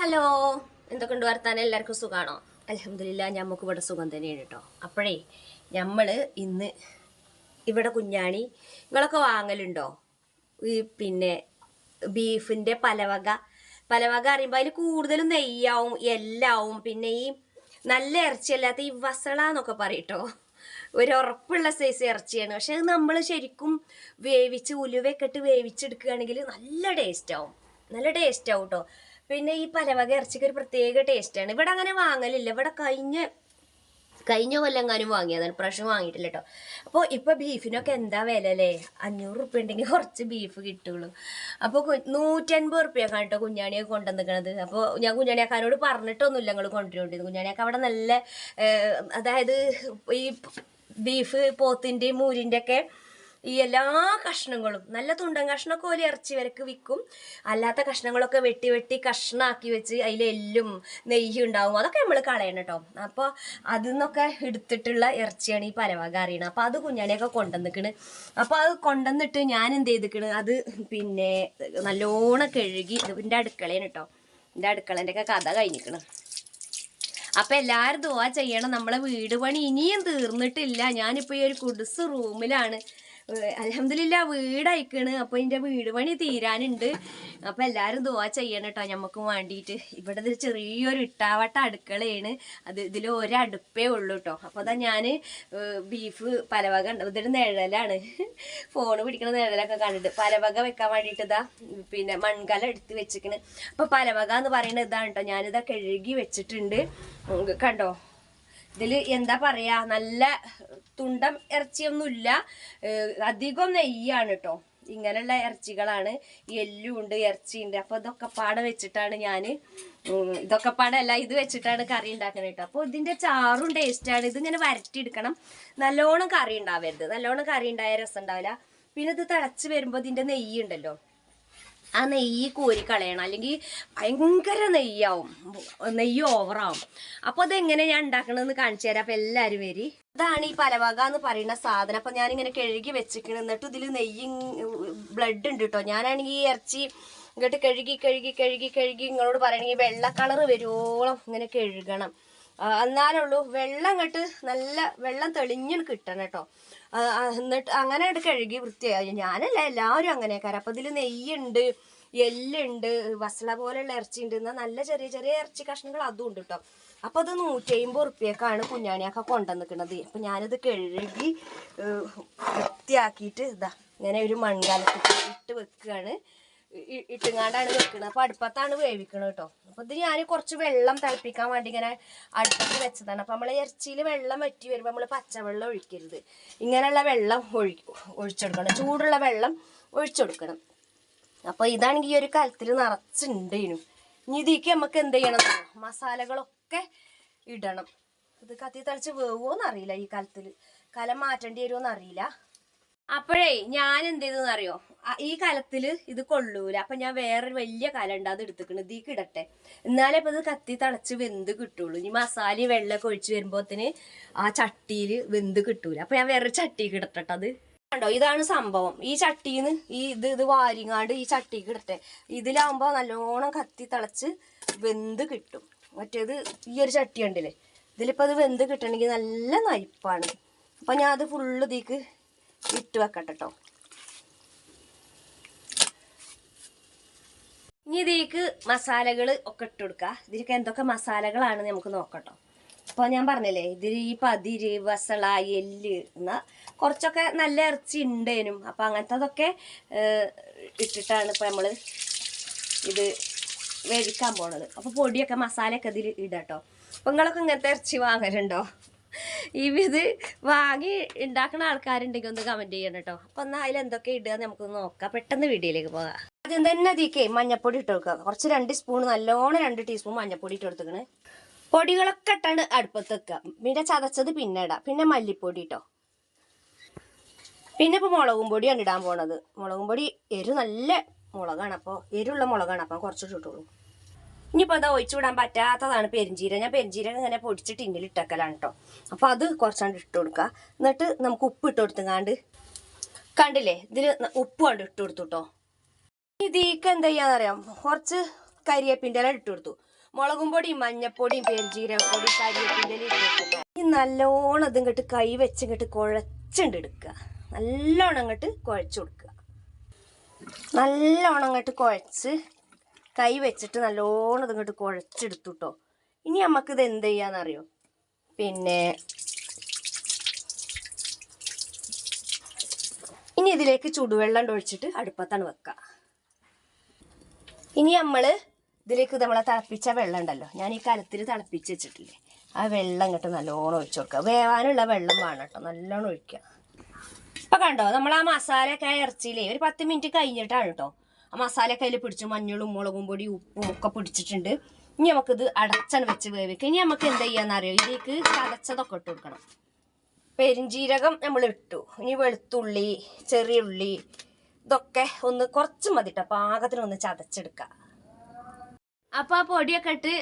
Hello, എന്തൊക്കെയുണ്ട് വർത്താനം? എല്ലാവർക്കും സുഖമാണോ? അൽഹംദുലില്ലാ, ഞമ്മക്ക് ഇവിടെ സുഖം തന്നെയാണ് കേട്ടോ. അപ്പോഴേ നമ്മൾ ഇന്ന് ഇവിടെ കുഞ്ഞാണി നിങ്ങളൊക്കെ വാങ്ങലുണ്ടോ? ഈ ബീഫിൻ്റെ പലവക അറിയുമ്പോൾ അതിൽ കൂടുതലും നെയ്യാവും, എല്ലാവും, പിന്നെ ഈ നല്ല ഇറച്ചിയല്ലാത്ത ഈ വസള എന്നൊക്കെ പറയട്ടോ, ഒരു ഉറപ്പുള്ള സൈസ് ഇറച്ചിയാണ്. പക്ഷെ അത് നമ്മൾ ശരിക്കും വേവിച്ച് ഉലുവയൊക്കെ ഇട്ട് വേവിച്ചെടുക്കുകയാണെങ്കിൽ നല്ല ടേസ്റ്റാവും കേട്ടോ. പിന്നെ ഈ പലവക ഇറച്ചിക്ക് ഒരു പ്രത്യേക ടേസ്റ്റാണ്. ഇവിടെ അങ്ങനെ വാങ്ങലില്ല. ഇവിടെ കഴിഞ്ഞ കൊല്ലെങ്ങാനും വാങ്ങിയതാണ്, പ്രാവശ്യം വാങ്ങിയിട്ടില്ല കേട്ടോ. അപ്പോൾ ഇപ്പോൾ ബീഫിനൊക്കെ എന്താ വില അല്ലേ? 500 റുപ്യ ഉണ്ടെങ്കിൽ കുറച്ച് ബീഫ് കിട്ടുള്ളൂ. അപ്പോൾ 150 റുപ്യക്കാണ് കേട്ടോ കുഞ്ഞാണിയൊക്കെ കൊണ്ടുവന്നിക്കണത്. അപ്പോൾ ഞാൻ കുഞ്ഞാണിയാക്കാനോട് പറഞ്ഞിട്ടൊന്നുമില്ല നിങ്ങൾ കൊണ്ടുവരുന്നുണ്ട്. കുഞ്ഞാണിയൊക്കെ അവിടെ നല്ല അതായത് ഈ ബീഫ് പോത്തിൻ്റെയും മൂരിൻ്റെ ഒക്കെ ഈ എല്ലാ കഷ്ണങ്ങളും നല്ല തുണ്ടൻ കഷ്ണമൊക്കെ പോലെ ഇറച്ചി വരക്ക് വിൽക്കും. അല്ലാത്ത കഷ്ണങ്ങളൊക്കെ വെട്ടി കഷ്ണമാക്കി വെച്ച് അതിലെല്ലും നെയ്യ് ഉണ്ടാവും, അതൊക്കെ നമ്മൾ കളയണം കേട്ടോ. അപ്പോൾ അതിൽ നിന്നൊക്കെ എടുത്തിട്ടുള്ള ഇറച്ചിയാണ് ഈ പലവക അറിയണം. അപ്പോൾ അത് കുഞ്ഞാണിയൊക്കെ കൊണ്ടുവന്നിക്കണ്. അപ്പോൾ അത് കൊണ്ടുവന്നിട്ട് ഞാൻ എന്ത് ചെയ്തിക്കണ്, അത് നല്ലോണം കഴുകി. ഇതിൻ്റെ അടുക്കളയാണ് കേട്ടോ, എൻ്റെ അടുക്കളേൻ്റെ ഒക്കെ കഥ കഴിഞ്ഞിക്കണ്. അപ്പം എല്ലാവരും ദുആ ചെയ്യണം. നമ്മളെ വീട് പണി ഇനിയും തീർന്നിട്ടില്ല. ഞാനിപ്പോൾ ഈ ഒരു കുടിസ് റൂമിലാണ്. അൽഹംദുലില്ലാ വീട് അയക്കണ്. അപ്പോൾ ഇതിൻ്റെ വീട് പണി തീരാനുണ്ട്. അപ്പോൾ എല്ലാവരും ദുആ ചെയ്യണം കേട്ടോ ഞമ്മക്കും വേണ്ടിയിട്ട്. ഇവിടെ ഒരു ചെറിയൊരു ഇട്ടാവട്ട അടുക്കളയാണ്. ഇതിൽ ഒരടുപ്പേ ഉള്ളൂ കേട്ടോ. അപ്പോൾ അതാ ഞാൻ ബീഫ് പലവക ഉണ്ട്. ഇതൊരു നിഴലാണ്, ഫോണ് പിടിക്കണ നിഴലൊക്കെ കണ്ടിട്ട് പലവക വെക്കാൻ വേണ്ടിയിട്ട് ഇതാ മൺകല എടുത്ത് വെച്ചിക്കണ്. അപ്പോൾ പലവക എന്ന് പറയുന്നത് ഇതാണ് കേട്ടോ. ഞാനിതാ കഴുകി വെച്ചിട്ടുണ്ട് കണ്ടോ. ഇതിൽ എന്താ പറയുക, നല്ല തുണ്ടം ഇറച്ചിയൊന്നുമില്ല, അധികം നെയ്യാണ് കേട്ടോ. ഇങ്ങനെയുള്ള ഇറച്ചികളാണ്, എല്ലുണ്ട്, ഇറച്ചിയുണ്ട്. അപ്പോൾ ഇതൊക്കെ പാടെ വെച്ചിട്ടാണ് ഇതൊക്കെ പാടല്ല, ഇത് വെച്ചിട്ടാണ് കറി ഉണ്ടാക്കുന്നത് കേട്ടോ. അപ്പോൾ ഇതിൻ്റെ ചാറും ടേസ്റ്റാണ്. ഇതിങ്ങനെ വരട്ടിയെടുക്കണം. നല്ലോണം കറി ഉണ്ടാവരുത്, നല്ലോണം കറി ഉണ്ടായ രസം ഉണ്ടാവില്ല. പിന്നെ ഇത് തിളച്ച് വരുമ്പോൾ ഇതിൻ്റെ നെയ്യുണ്ടല്ലോ, ആ നെയ്യ് കോരി കളയണം, അല്ലെങ്കിൽ ഭയങ്കര നെയ്യ് ഓവറാവും. അപ്പോൾ അതെങ്ങനെ ഞാൻ ഉണ്ടാക്കണമെന്ന് കാണിച്ചു തരാം. അപ്പോൾ എല്ലാവരും വരി. ഇതാണ് ഈ പലവക എന്ന് പറയുന്ന സാധനം. അപ്പോൾ ഞാനിങ്ങനെ കഴുകി വെച്ചിരിക്കണം. എന്നിട്ട് ഇതിൽ ബ്ലഡ് ഉണ്ട് കേട്ടോ. ഞാനാണെങ്കിൽ ഈ ഇറച്ചി ഇങ്ങോട്ട് കഴുകി നിങ്ങളോട് പറയണമെങ്കിൽ വെള്ള കളർ വരുവോളം ഇങ്ങനെ കഴുകണം. എന്നാലുള്ളൂ വെള്ളം ഇങ്ങോട്ട് നല്ല വെള്ളം തെളിഞ്ഞ് കിട്ടണം കേട്ടോ. എന്നിട്ട് അങ്ങനെ കഴുകി വൃത്തിയായി. ഞാനല്ല, എല്ലാവരും അങ്ങനെയൊക്കെ. അപ്പോൾ ഇതിൽ നെയ്യുണ്ട്, എല്ലുണ്ട്, വസള പോലെയുള്ള ഇറച്ചി ഉണ്ട്. എന്നാൽ നല്ല ചെറിയ ഇറച്ചി കഷ്ണങ്ങൾ അതും ഉണ്ട് കേട്ടോ. അപ്പോൾ അത് 150 റുപ്യക്കാണ് കുഞ്ഞാണിയൊക്കെ കൊണ്ടുവന്നിക്കണത്. അപ്പോൾ ഞാനിത് കഴുകി വൃത്തിയാക്കിയിട്ട് ഇതാ ഇങ്ങനെ ഒരു മൺകാലത്ത് ഇട്ട് വെക്കുകയാണ്, ഇട്ടുങ്ങാണ്ടാണ് വെക്കുന്നത്. അപ്പോൾ അടുപ്പത്താണ് വേവിക്കണം കേട്ടോ. അപ്പോൾ ഇത് ഞാൻ കുറച്ച് വെള്ളം തിളപ്പിക്കാൻ വേണ്ടി ഇങ്ങനെ അടുപ്പത്ത് വെച്ചതാണ്. അപ്പോൾ നമ്മൾ ഇറച്ചിയിൽ വെള്ളം വറ്റി വരുമ്പോൾ നമ്മൾ പച്ചവെള്ളം ഒഴിക്കരുത്, ഇങ്ങനെയുള്ള വെള്ളം ഒഴിച്ചെടുക്കണം, ചൂടുള്ള വെള്ളം ഒഴിച്ചെടുക്കണം. അപ്പോൾ ഇതാണെങ്കിൽ ഈ ഒരു കലത്തിൽ നിറച്ചുണ്ടേനും. ഇനി ഇതിലേക്ക് നമുക്ക് എന്ത് ചെയ്യണം, മസാലകളൊക്കെ ഇടണം. ഇത് കത്തി തളിച്ച് വേവുമോയെന്നറിയില്ല, ഈ കലം മാറ്റേണ്ടി വരുമോയെന്ന് അറിയില്ല. അപ്പോഴേ ഞാൻ എന്ത് ചെയ്തെന്ന് അറിയോ, ഈ കലത്തിൽ ഇത് കൊള്ളൂല. അപ്പം ഞാൻ വേറൊരു വലിയ കലം ഉണ്ട്, അത് എടുത്തിക്കണം, ഇതിലേക്ക് ഇടട്ടെ, എന്നാലേ ഇപ്പം ഇത് കത്തി തളച്ച് വെന്ത് കിട്ടുള്ളൂ. ഇനി മസാല വെള്ളമൊക്കെ ഒഴിച്ച് വരുമ്പോഴത്തേന് ആ ചട്ടിയിൽ വെന്ത് കിട്ടൂല. അപ്പം ഞാൻ വേറൊരു ചട്ടിക്ക് ഇടട്ടെ. അത് കണ്ടോ, ഇതാണ് സംഭവം. ഈ ചട്ടിന്ന് ഇത് വാരിങ്ങാണ്ട് ഈ ചട്ടിക്ക് ഇടട്ടെ. ഇതിലാവുമ്പോൾ നല്ലോണം കത്തി തളച്ച് വെന്ത് കിട്ടും. മറ്റേത് ഈ ഒരു ചട്ടി ഉണ്ടല്ലേ, ഇതിലിപ്പോൾ അത് വെന്ത് കിട്ടണമെങ്കിൽ നല്ല നയിപ്പാണ്. അപ്പം ഞാൻ അത് ഫുള്ള് ഇതിലേക്ക് ഇട്ട് വെക്കട്ടെ കേട്ടോ. ഇനി ഇതിലേക്ക് മസാലകൾ ഒക്കെ ഇട്ട് കൊടുക്കുക. ഇതിലേക്ക് എന്തൊക്കെ മസാലകളാണ് നമുക്ക് നോക്കട്ടോ. അപ്പോൾ ഞാൻ പറഞ്ഞില്ലേ, ഇതിൽ ഈ പതിര്, വസള, എല്ല് എന്നാൽ കുറച്ചൊക്കെ നല്ല ഇറച്ചി ഉണ്ടേനും. അപ്പോൾ അങ്ങനത്തതൊക്കെ ഇട്ടിട്ടാണ് ഇപ്പോൾ നമ്മൾ ഇത് വേവിക്കാൻ പോണത്. അപ്പോൾ പൊടിയൊക്കെ മസാലയൊക്കെ ഇതിൽ ഇടട്ടോ. അപ്പോൾ നിങ്ങളൊക്കെ ഇങ്ങനത്തെ ഇറച്ചി വാങ്ങലുണ്ടോ? ഇത് വാങ്ങി ഉണ്ടാക്കുന്ന ആൾക്കാരുണ്ടെങ്കിൽ ഒന്ന് കമൻറ്റ് ചെയ്യണം കേട്ടോ. അപ്പോൾ എന്നാൽ അതിലെന്തൊക്കെ ഇടുക നമുക്കൊന്ന് നോക്കാം. പെട്ടെന്ന് വീഡിയോയിലേക്ക് പോകാം. ആദ്യം തന്നെ അതിലേക്ക് മഞ്ഞപ്പൊടി ഇട്ട് കൊടുക്കുക. കുറച്ച് 2 സ്പൂൺ, നല്ലോണം 2 ടീസ്പൂൺ മഞ്ഞപ്പൊടി ഇട്ട് കൊടുത്തിക്കണ്. പൊടികളൊക്കെ ഇട്ടാണ് അടുപ്പത്ത് വെക്കുക. പിന്നെ ചതച്ചത് പിന്നെ ഇടാം. പിന്നെ മല്ലിപ്പൊടി ഇട്ടോ. പിന്നെ ഇപ്പോൾ മുളകും പൊടിയാണ് ഇടാൻ പോണത്. മുളകും പൊടി നല്ല മുളകാണ്, അപ്പോൾ എരിവുള്ള മുളകാണ്, അപ്പം കുറച്ചിട്ട് ഇട്ടുള്ളൂ. ഇനിയിപ്പോൾ അതാ ഒഴിച്ചു വിടാൻ പറ്റാത്തതാണ് പെരിഞ്ചീരകം. ഞാൻ പെരിഞ്ചീരകം ഇങ്ങനെ പൊടിച്ച് ടിന്നിൽ ഇട്ടക്കലാണ് കേട്ടോ. അപ്പോൾ അത് കുറച്ചാണ്ട് ഇട്ട് കൊടുക്കുക. എന്നിട്ട് നമുക്ക് ഉപ്പ് ഇട്ട് കൊടുത്തുങ്ങാണ്ട്, കണ്ടില്ലേ ഇതിൽ ഉപ്പ് കൊണ്ട് ഇട്ട് കൊടുത്തു കേട്ടോ. ഇതിക്ക് എന്താ ചെയ്യാന്നറിയാം, കുറച്ച് കരിയേപ്പിൻ്റെ ഇല ഇട്ട് കൊടുത്തു. മുളകും പൊടിയും മഞ്ഞപ്പൊടിയും പെരുംജീരകപ്പൊടിയും കരിയേപ്പിൻ്റെ ഇല ഇട്ട് കൊടുത്തു. ഈ നല്ലോണം ഇത് ഇങ്ങോട്ട് കൈ വെച്ച് ഇങ്ങോട്ട് കുഴച്ചുണ്ട് എടുക്കുക. നല്ലോണം അങ്ങോട്ട് കുഴച്ച് കൊടുക്കുക. നല്ലോണം അങ്ങോട്ട് കുഴച്ച് കൈ വെച്ചിട്ട് നല്ലോണം ഇത് ഇങ്ങോട്ട് കുഴച്ചെടുത്തു കേട്ടോ. ഇനി നമുക്കിത് എന്ത് ചെയ്യാന്നറിയോ, പിന്നെ ഇനി ഇതിലേക്ക് ചൂടുവെള്ളം ഒഴിച്ചിട്ട് അടുപ്പത്താണ് വെക്കുക. ഇനി നമ്മൾ ഇതിലേക്ക് നമ്മളെ തിളപ്പിച്ച വെള്ളം ഉണ്ടല്ലോ, ഞാൻ ഈ കലത്തിൽ തിളപ്പിച്ച് വെച്ചിട്ടില്ലേ, ആ വെള്ളം ഇങ്ങോട്ട് നല്ലോണം ഒഴിച്ചു കൊടുക്കുക. വേവാനുള്ള വെള്ളം വേണം കേട്ടോ, നല്ലോണം ഒഴിക്കുക. ഇപ്പം കണ്ടോ, നമ്മൾ ആ മസാലയൊക്കെ ഇറച്ചിയിലേ ഒരു 10 മിനിറ്റ് കഴിഞ്ഞിട്ടാണ് കേട്ടോ ആ മസാലയൊക്കെ അതിൽ പിടിച്ചു. മഞ്ഞളും മുളകും പൊടി ഉപ്പും ഒക്കെ പിടിച്ചിട്ടുണ്ട്. ഇനി നമുക്കിത് അടച്ചാണ് വെച്ച് വേവിക്കുക. ഇനി നമുക്ക് എന്താ ചെയ്യാന്നറിയോ, ഇതിലേക്ക് ചതച്ചതൊക്കെ ഇട്ട് കൊടുക്കണം. പെരുംജീരകം നമ്മൾ ഇട്ടു. ഇനി വെളുത്തുള്ളി, ചെറിയ ഉള്ളി ഇതൊക്കെ ഒന്ന് കുറച്ച് മതിട്ടോ, പാകത്തിനൊന്ന് ചതച്ചെടുക്കുക. അപ്പോൾ ആ പൊടിയൊക്കെ ഇട്ട്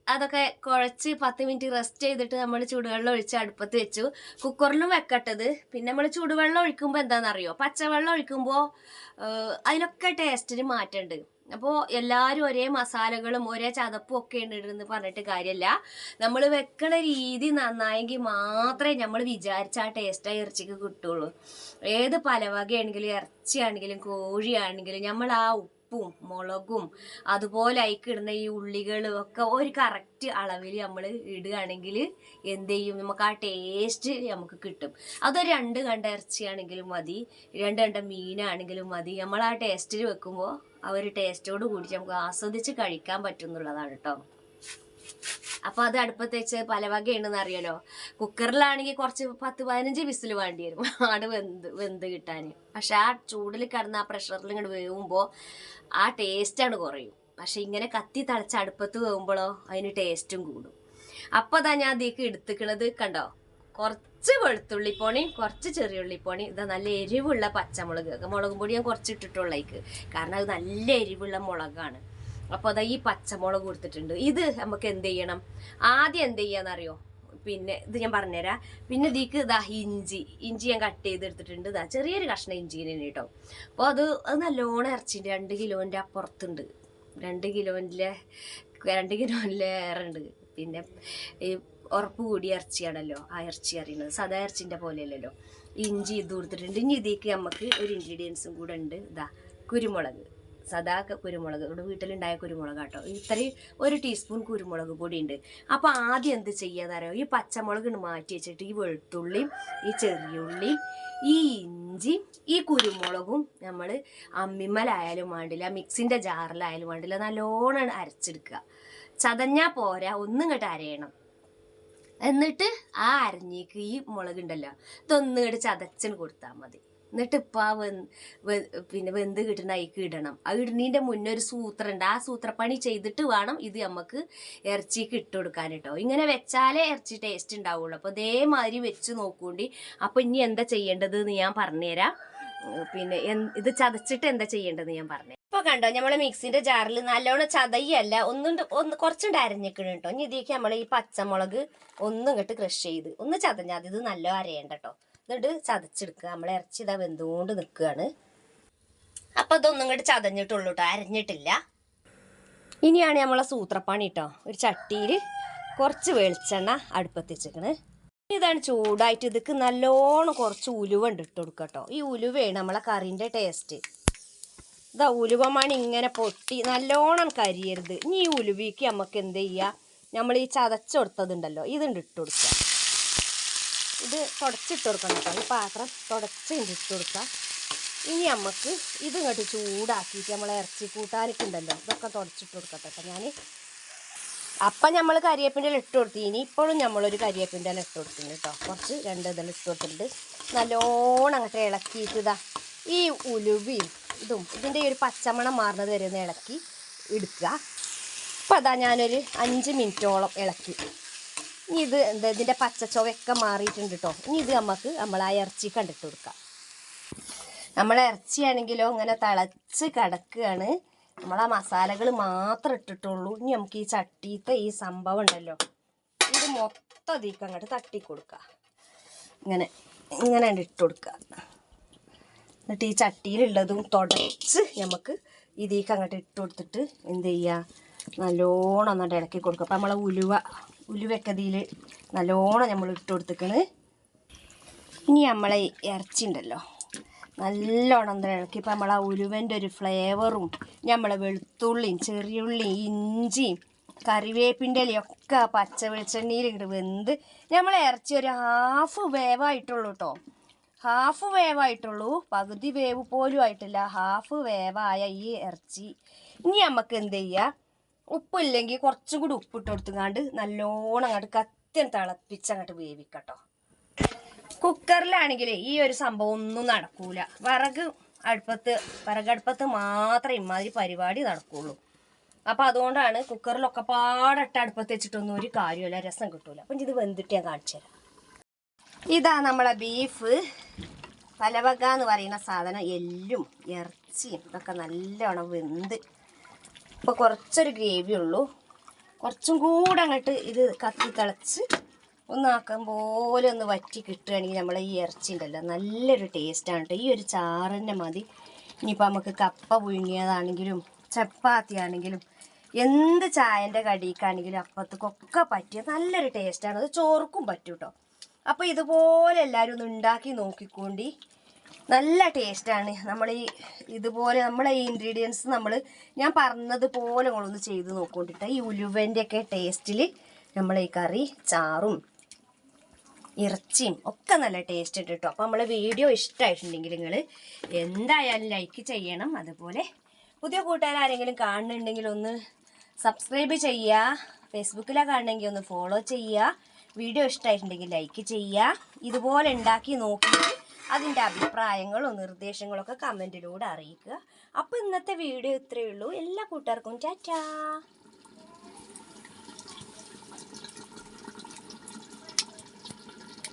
അതൊക്കെ കുഴച്ച് 10 മിനിറ്റ് റെസ്റ്റ് ചെയ്തിട്ട് നമ്മൾ ചൂടുവെള്ളം ഒഴിച്ച് അടുപ്പത്ത് വെച്ചു. കുക്കറിലും വെക്കട്ടത്. പിന്നെ നമ്മൾ ചൂടുവെള്ളം ഒഴിക്കുമ്പോൾ എന്താണെന്നറിയോ, പച്ചവെള്ളം ഒഴിക്കുമ്പോൾ അതിനൊക്കെ ടേസ്റ്റിന് മാറ്റമുണ്ട്. അപ്പോൾ എല്ലാവരും ഒരേ മസാലകളും ഒരേ ചതപ്പും ഒക്കെ ഉണ്ടെന്ന് പറഞ്ഞിട്ട് കാര്യമല്ല. നമ്മൾ വെക്കണ രീതി നന്നായെങ്കിൽ മാത്രമേ നമ്മൾ വിചാരിച്ച ആ ടേസ്റ്റ് ആ ഇറച്ചിക്ക് കിട്ടുള്ളൂ. ഏത് പലവകയാണെങ്കിലും ഇറച്ചിയാണെങ്കിലും കോഴിയാണെങ്കിലും നമ്മൾ ആ ഉപ്പും മുളകും അതുപോലെ അതിക്കിടുന്ന ഈ ഉള്ളികളും ഒക്കെ ഒരു കറക്റ്റ് അളവിൽ നമ്മൾ ഇടുകയാണെങ്കിൽ എന്ത് ചെയ്യും, നമുക്ക് ആ ടേസ്റ്റ് നമുക്ക് കിട്ടും. അതൊരു 2 കണ്ട ഇറച്ചിയാണെങ്കിലും മതി, 2 കണ്ട മീനാണെങ്കിലും മതി. നമ്മൾ ആ ടേസ്റ്റിൽ വെക്കുമ്പോൾ ആ ഒരു ടേസ്റ്റോട് കൂടി നമുക്ക് ആസ്വദിച്ച് കഴിക്കാൻ പറ്റും എന്നുള്ളതാണ് കേട്ടോ. അപ്പോൾ അത് അടുപ്പത്ത് വെച്ച് പല വകയുണ്ടെന്ന് അറിയാലോ. കുക്കറിലാണെങ്കിൽ കുറച്ച് 10-15 വിസിൽ വേണ്ടി വരും ആട് വെന്ത് കിട്ടാൻ. പക്ഷെ ആ ചൂടിൽ കിടന്ന് ആ പ്രഷറിൽ ഇങ്ങോട്ട് വേവുമ്പോൾ ആ ടേസ്റ്റാണ് കുറയും. പക്ഷെ ഇങ്ങനെ കത്തി തളച്ച അടുപ്പത്ത് വേവുമ്പോഴോ അതിന് ടേസ്റ്റും കൂടും. അപ്പോൾ അതാ ഞാൻ അതിലേക്ക് എടുത്തിക്കണത് കണ്ടോ, കുറച്ച് വെളുത്തുള്ളിപ്പോണിയും കുറച്ച് ചെറിയ ഉള്ളിപ്പോണിയും, ഇതാ നല്ല എരിവുള്ള പച്ചമുളക്. മുളകും പൊടി ഞാൻ കുറച്ച് ഇട്ടിട്ടുള്ളേക്ക്, കാരണം അത് നല്ല എരിവുള്ള മുളകാണ്. അപ്പോൾ അതാ ഈ പച്ചമുളക് കൊടുത്തിട്ടുണ്ട്. ഇത് നമുക്ക് എന്ത് ചെയ്യണം, ആദ്യം എന്ത് ചെയ്യാന്നറിയോ, പിന്നെ ഇത് ഞാൻ പറഞ്ഞുതരാം. പിന്നെ ഇതിക്ക് ഇതാ ഇഞ്ചി ഞാൻ കട്ട് ചെയ്തെടുത്തിട്ടുണ്ട്. ഇതാ ചെറിയൊരു കഷ്ണം ഇഞ്ചിനെ കേട്ടോ. അപ്പോൾ അത് നല്ലോണം ഇറച്ചിൻ്റെ 2 കിലോൻ്റെ അപ്പുറത്തുണ്ട്. 2 കിലോയിലേറെ ഉണ്ട്. പിന്നെ ഈ ഉറപ്പ് കൂടിയ ഇറച്ചിയാണല്ലോ ആ ഇറച്ചി അറിയുന്നത്, സാധാ ഇറച്ചിൻ്റെ പോലെയല്ലല്ലോ. ഇഞ്ചി ഇത് കൊടുത്തിട്ടുണ്ട്. ഇനി ഇതിലേക്ക് നമുക്ക് ഒരു ഇൻഗ്രീഡിയൻസും കൂടെ ഉണ്ട്. ഇതാ കുരുമുളക്, സാധാ കുരുമുളക്, ഇവിടെ വീട്ടിലുണ്ടായ കുരുമുളക് കേട്ടോ. ഇത്രയും 1 ടീസ്പൂൺ കുരുമുളക് പൊടി ഉണ്ട്. അപ്പോൾ ആദ്യം എന്ത് ചെയ്യാന്നറിയോ, ഈ പച്ചമുളക് മാറ്റി വെച്ചിട്ട് ഈ വെളുത്തുള്ളിയും ഈ ചെറിയുള്ളിയും ഈ ഇഞ്ചിയും ഈ കുരുമുളകും നമ്മൾ അമ്മിമ്മലായാലും വേണ്ടില്ല, മിക്സിൻ്റെ ജാറിലായാലും വേണ്ടില്ല, നല്ലോണം അരച്ചെടുക്കുക. ചതഞ്ഞാൽ പോരാ, ഒന്നിങ്ങോട്ട് അരയണം. എന്നിട്ട് ആ അരഞ്ഞേക്ക് ഈ മുളകുണ്ടല്ലോ ഇതൊന്നിങ്ങോട്ട് ചതച്ചന് കൊടുത്താൽ മതി. എന്നിട്ട് ഇപ്പം ആ പിന്നെ വെന്ത് കിട്ടുന്ന അതിക്ക് ഇടണം. ആ ഇടുന്നതിൻ്റെ മുന്നേ ഒരു സൂത്രം ഉണ്ട്. ആ സൂത്രപ്പണി ചെയ്തിട്ട് വേണം ഇത് നമുക്ക് ഇറച്ചിക്ക് ഇട്ട് കൊടുക്കാൻ കേട്ടോ. ഇങ്ങനെ വെച്ചാലേ ഇറച്ചി ടേസ്റ്റ് ഉണ്ടാവുള്ളൂ. അപ്പോൾ ഇതേമാതിരി വെച്ച് നോക്കൂണ്ടി. അപ്പോൾ ഇനി എന്താ ചെയ്യേണ്ടത് എന്ന് ഞാൻ പറഞ്ഞുതരാം. പിന്നെ ഇത് ചതച്ചിട്ട് എന്താ ചെയ്യേണ്ടത് ഞാൻ പറഞ്ഞു. ഇപ്പോൾ കണ്ടോ, നമ്മൾ മിക്സിൻ്റെ ജാറിൽ നല്ലോണം ചതയല്ല, ഒന്ന് കുറച്ചുണ്ട് അരഞ്ഞിക്കണം കേട്ടോ. ഇനി ഇതിലേക്ക് നമ്മൾ ഈ പച്ചമുളക് ഒന്നും ഇങ്ങോട്ട് ക്രഷ് ചെയ്ത് ഒന്ന് ചതഞ്ഞാൽ ഇത് നല്ല അരയണ്ട കേട്ടോ. എന്നിട്ട് ചതച്ചെടുക്കുക. നമ്മൾ ഇറച്ചി ഇതാ വെന്തുകൊണ്ട് നിൽക്കുകയാണ്. അപ്പോൾ ഇതൊന്നും ഇങ്ങോട്ട് ചതഞ്ഞിട്ടുള്ളൂ കേട്ടോ, അരഞ്ഞിട്ടില്ല. ഇനിയാണ് നമ്മളെ സൂത്രപ്പണി കേട്ടോ. ഒരു ചട്ടിയിൽ കുറച്ച് വെളിച്ചെണ്ണ അടുപ്പത്ത് വെച്ചേക്കണ്. ഇതാണ് ചൂടായിട്ട് ഇതിക്ക് നല്ലോണം കുറച്ച് ഉലുവ ഇട്ട് കൊടുക്കുക കേട്ടോ. ഈ ഉലുവയാണ് നമ്മളെ കറിൻ്റെ ടേസ്റ്റ്. ഇതാ ഉലുവമണി ഇങ്ങനെ പൊട്ടി നല്ലോണം കരിയരുത്. ഇനി ഈ ഉലുവയ്ക്ക് നമുക്ക് എന്ത് ചെയ്യുക, നമ്മൾ ഈ ചതച്ചെടുത്തതുണ്ടല്ലോ ഇതുണ്ട് ഇട്ട് കൊടുക്കുക. ഇത് തുടച്ചിട്ട് കൊടുക്കണം കേട്ടോ. ഈ പാത്രം തുടച്ച് ഇട്ട് കൊടുക്കുക. ഇനി നമുക്ക് ഇത് ഇങ്ങോട്ട് ചൂടാക്കിയിട്ട് നമ്മളെ ഇറച്ചി കൂട്ടാനൊക്കെ ഉണ്ടല്ലോ ഇതൊക്കെ തുടച്ചിട്ട് കൊടുക്കട്ടെ കേട്ടോ ഞാൻ. അപ്പം നമ്മൾ കരിവേപ്പിൻ്റെ ഇല ഇട്ട് കൊടുത്തു. ഇനി ഇപ്പോഴും നമ്മളൊരു കരിവേപ്പിൻ്റെ ഇല ഇട്ട് കൊടുത്തിട്ടുണ്ട് കേട്ടോ. കുറച്ച് 2 ഇതെല്ലാം ഇട്ട് കൊടുത്തിട്ടുണ്ട്. നല്ലോണം അങ്ങോട്ട് ഇളക്കിയിട്ട് ഇതാ ഈ ഉലുവയും ഇതും ഇതിൻ്റെ ഈ ഒരു പച്ചമണം മാറുന്നത് വരെ ഒന്ന് ഇളക്കി എടുക്കുക. അപ്പം അതാ ഞാനൊരു 5 മിനിറ്റോളം ഇളക്കി. ഇനി ഇത് എന്താ ഇതിൻ്റെ പച്ചച്ചൊവയൊക്കെ മാറിയിട്ടുണ്ട് കേട്ടോ. ഇനി ഇത് നമ്മൾ ആ ഇറച്ചി കണ്ടിട്ട് കൊടുക്കാം. നമ്മളെ ഇറച്ചിയാണെങ്കിലോ ഇങ്ങനെ തിളച്ച് കിടക്കുകയാണ്. നമ്മൾ ആ മസാലകൾ മാത്രം ഇട്ടിട്ടുള്ളൂ. ഇനി നമുക്ക് ഈ ചട്ടിയിലത്തെ ഈ സംഭവം ഉണ്ടല്ലോ ഇത് മൊത്തം അതിലേക്ക് അങ്ങോട്ട് തട്ടിക്കൊടുക്കുക. ഇങ്ങനെ ഇട്ട് കൊടുക്കുക. എന്നിട്ട് ഈ ചട്ടിയിലുള്ളതും തുടച്ച് നമുക്ക് ഇതിലേക്ക് അങ്ങോട്ട് ഇട്ട് കൊടുത്തിട്ട് എന്ത് ചെയ്യുക, നല്ലോണം ഒന്നിട്ട് ഇളക്കി കൊടുക്കുക. അപ്പം നമ്മളെ ഉലുവയൊക്കെ ഇതിൽ നല്ലോണം നമ്മൾ ഇട്ട് കൊടുത്തിക്കണ്. ഇനി നമ്മളെ ഇറച്ചി ഉണ്ടല്ലോ നല്ലോണം ഒന്ന് ഇളക്കി. ഇപ്പം നമ്മളെ ഉലുവൻ്റെ ഒരു ഫ്ലേവറും നമ്മളെ വെളുത്തുള്ളിയും ചെറിയുള്ളിയും ഇഞ്ചിയും കറിവേപ്പിൻ്റെ ഇലയൊക്കെ പച്ച വെളിച്ചെണ്ണയിൽ ഇങ്ങോട്ട് വെന്ത് നമ്മളെ ഇറച്ചി ഒരു ഹാഫ് വേവായിട്ടുള്ളൂ കേട്ടോ. ഹാഫ് വേവായിട്ടുള്ളൂ, പകുതി വേവ് പോലും ആയിട്ടില്ല. ഹാഫ് വേവായ ഈ ഇറച്ചി ഇനി നമുക്ക് എന്ത് ചെയ്യുക, ഉപ്പില്ലെങ്കിൽ കുറച്ചും കൂടി ഉപ്പിട്ട് കൊടുത്തുങ്ങാണ്ട് നല്ലോണം അങ്ങോട്ട് കത്തിയും തിളപ്പിച്ചങ്ങോട്ട് വേവിക്കട്ടോ. കുക്കറിലാണെങ്കിൽ ഈ ഒരു സംഭവം ഒന്നും നടക്കൂല. വിറകടുപ്പത്ത് മാത്രമേ ഇമാതിരി പരിപാടി നടക്കുള്ളൂ. അപ്പം അതുകൊണ്ടാണ് കുക്കറിലൊക്കെ പാടിട്ട് അടുപ്പത്ത് വെച്ചിട്ടൊന്നും ഒരു കാര്യമില്ല, രസം കിട്ടൂല. അപ്പം ഇത് വെന്തിട്ട് ഞാൻ കാണിച്ചു തരാം. ഇതാ നമ്മളെ ബീഫ് പലവക എന്ന് പറയുന്ന സാധനം, എല്ലും ഇറച്ചിയും ഇതൊക്കെ നല്ലോണം വെന്ത് ഇപ്പോൾ കുറച്ചൊരു ഗ്രേവി ഉള്ളൂ. കുറച്ചും കൂടെ അങ്ങോട്ട് ഇത് കത്തി തിളച്ച് ഒന്നാക്കാൻ പോലെ ഒന്ന് വറ്റി കിട്ടുകയാണെങ്കിൽ നമ്മളെ ഈ ഇറച്ചി ഉണ്ടല്ലോ നല്ലൊരു ടേസ്റ്റാണ് കേട്ടോ. ഈ ഒരു ചാറിൻ്റെ മതി. ഇനിയിപ്പോൾ നമുക്ക് കപ്പ പുഴുങ്ങിയതാണെങ്കിലും ചപ്പാത്തി ആണെങ്കിലും എന്ത് ചായൻ്റെ കടിക്കാണെങ്കിലും അപ്പത്തേക്കൊക്കെ പറ്റിയ നല്ലൊരു ടേസ്റ്റാണ്. അത് ചോർക്കും പറ്റും കേട്ടോ. അപ്പോൾ ഇതുപോലെ എല്ലാവരും ഒന്ന് ഉണ്ടാക്കി നോക്കിക്കൊണ്ട് നല്ല ടേസ്റ്റാണ്. ഇതുപോലെ നമ്മളെ ഈ ഇൻഗ്രീഡിയൻസ് ഞാൻ പറഞ്ഞതുപോലെ നിങ്ങളൊന്ന് ചെയ്ത് നോക്കൊണ്ടിട്ട് ഈ ഉലുവൻ്റെയൊക്കെ ടേസ്റ്റിൽ നമ്മളെ ഈ കറി ചാറും ഇറച്ചിയും ഒക്കെ നല്ല ടേസ്റ്റ് ഉണ്ട് കേട്ടോ. അപ്പോൾ നമ്മളെ വീഡിയോ ഇഷ്ടമായിട്ടുണ്ടെങ്കിൽ നിങ്ങൾ എന്തായാലും ലൈക്ക് ചെയ്യണം. അതുപോലെ പുതിയ കൂട്ടുകാരെങ്കിലും കാണുന്നുണ്ടെങ്കിൽ ഒന്ന് സബ്സ്ക്രൈബ് ചെയ്യുക. ഫേസ്ബുക്കിലാണ് കാണണമെങ്കിൽ ഒന്ന് ഫോളോ ചെയ്യുക. വീഡിയോ ഇഷ്ടമായിട്ടുണ്ടെങ്കിൽ ലൈക്ക് ചെയ്യുക. ഇതുപോലെ ഉണ്ടാക്കി നോക്കിയിട്ട് അതിൻ്റെ അഭിപ്രായങ്ങളും നിർദ്ദേശങ്ങളൊക്കെ കമൻറ്റിലൂടെ അറിയിക്കുക. അപ്പോൾ ഇന്നത്തെ വീഡിയോ ഇത്രയേ ഉള്ളൂ. എല്ലാ കൂട്ടുകാർക്കും ടാറ്റാ.